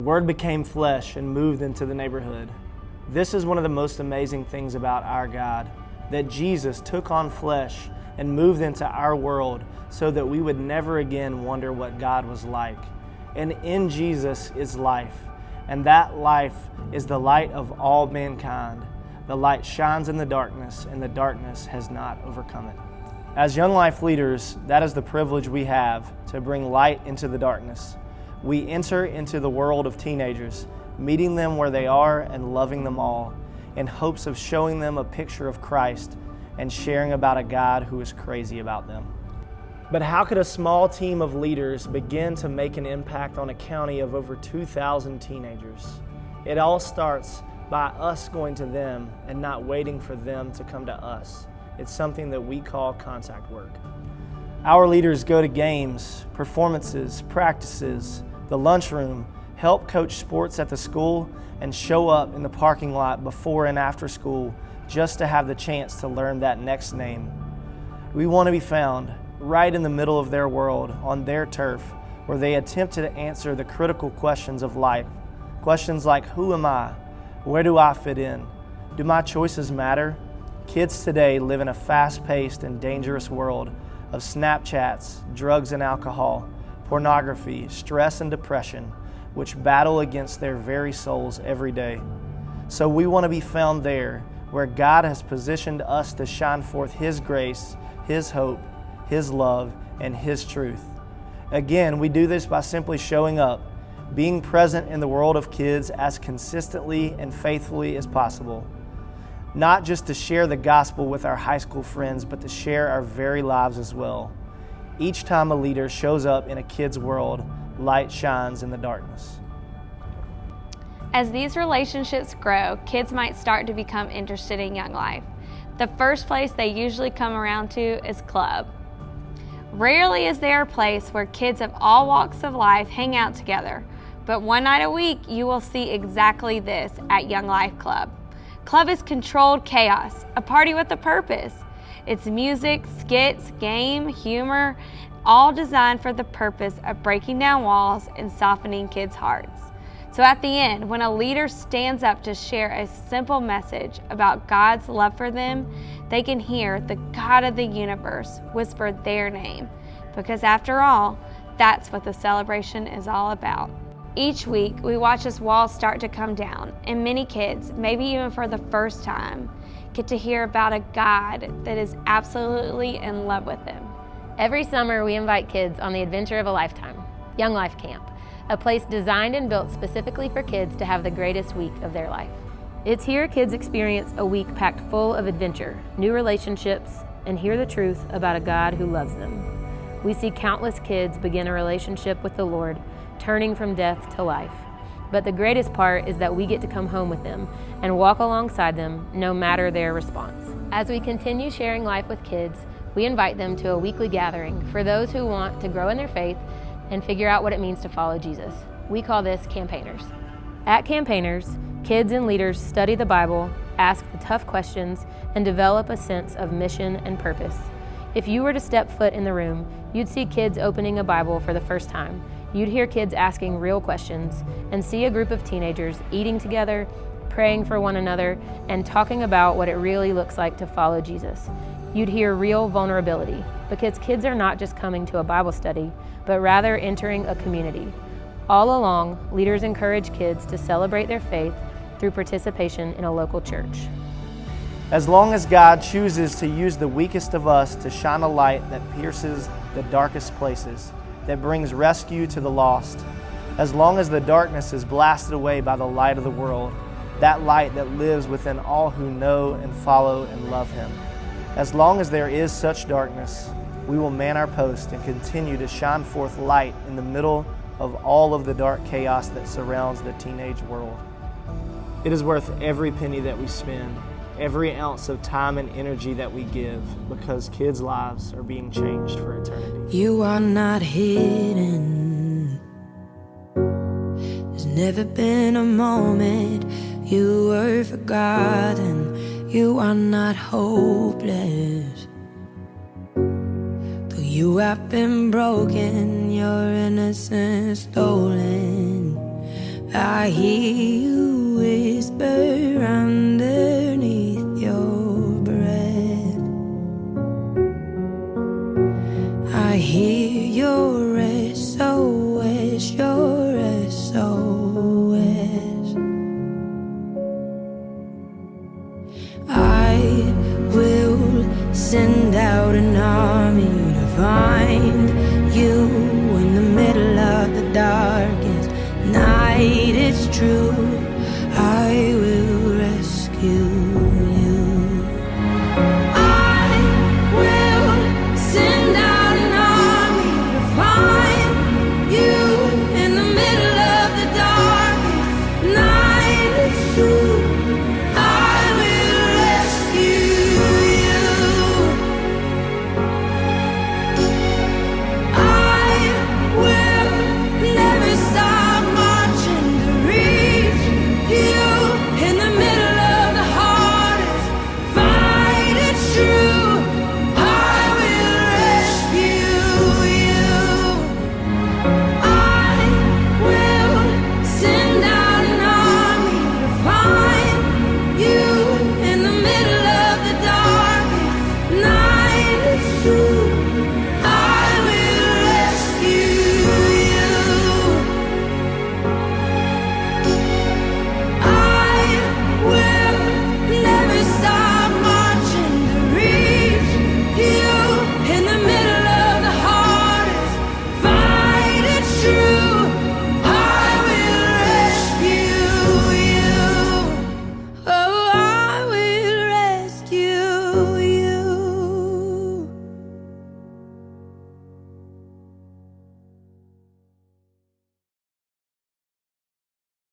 Word became flesh and moved into the neighborhood. This is one of the most amazing things about our God, that Jesus took on flesh and moved into our world so that we would never again wonder what God was like. And in Jesus is life, and that life is the light of all mankind. The light shines in the darkness, and the darkness has not overcome it. As Young Life leaders, that is the privilege we have, to bring light into the darkness. We enter into the world of teenagers, meeting them where they are and loving them all, in hopes of showing them a picture of Christ and sharing about a God who is crazy about them. But how could a small team of leaders begin to make an impact on a county of over 2,000 teenagers? It all starts by us going to them and not waiting for them to come to us. It's something that we call contact work. Our leaders go to games, performances, practices, the lunchroom, help coach sports at the school, and show up in the parking lot before and after school just to have the chance to learn that next name. We want to be found right in the middle of their world, on their turf, where they attempt to answer the critical questions of life. Questions like, who am I? Where do I fit in? Do my choices matter? Kids today live in a fast-paced and dangerous world of Snapchats, drugs and alcohol, pornography, stress and depression, which battle against their very souls every day. So we want to be found there, where God has positioned us to shine forth His grace, His hope, His love, and His truth. Again, we do this by simply showing up, being present in the world of kids as consistently and faithfully as possible. Not just to share the gospel with our high school friends, but to share our very lives as well. Each time a leader shows up in a kid's world, light shines in the darkness. As these relationships grow, kids might start to become interested in Young Life. The first place they usually come around to is club. Rarely is there a place where kids of all walks of life hang out together, but one night a week you will see exactly this at Young Life Club. Club is controlled chaos, a party with a purpose. It's music, skits, game, humor, all designed for the purpose of breaking down walls and softening kids' hearts. So at the end, when a leader stands up to share a simple message about God's love for them, they can hear the God of the universe whisper their name. Because after all, that's what the celebration is all about. Each week, we watch as walls start to come down, and many kids, maybe even for the first time, get to hear about a God that is absolutely in love with them. Every summer, we invite kids on the adventure of a lifetime, Young Life Camp, a place designed and built specifically for kids to have the greatest week of their life. It's here kids experience a week packed full of adventure, new relationships, and hear the truth about a God who loves them. We see countless kids begin a relationship with the Lord, turning from death to life. But the greatest part is that we get to come home with them and walk alongside them no matter their response. As we continue sharing life with kids, we invite them to a weekly gathering for those who want to grow in their faith and figure out what it means to follow Jesus. We call this Campaigners. At Campaigners, kids and leaders study the Bible, ask the tough questions, and develop a sense of mission and purpose. If you were to step foot in the room, you'd see kids opening a Bible for the first time. You'd hear kids asking real questions and see a group of teenagers eating together, praying for one another, and talking about what it really looks like to follow Jesus. You'd hear real vulnerability, because kids are not just coming to a Bible study, but rather entering a community. All along, leaders encourage kids to celebrate their faith through participation in a local church. As long as God chooses to use the weakest of us to shine a light that pierces the darkest places, that brings rescue to the lost, as long as the darkness is blasted away by the light of the world, that light that lives within all who know and follow and love Him, as long as there is such darkness, we will man our post and continue to shine forth light in the middle of all of the dark chaos that surrounds the teenage world. It is worth every penny that we spend, every ounce of time and energy that we give, because kids' lives are being changed for eternity. You are not hidden. There's never been a moment you were forgotten. You are not hopeless. Though you have been broken, your innocence stolen. I hear you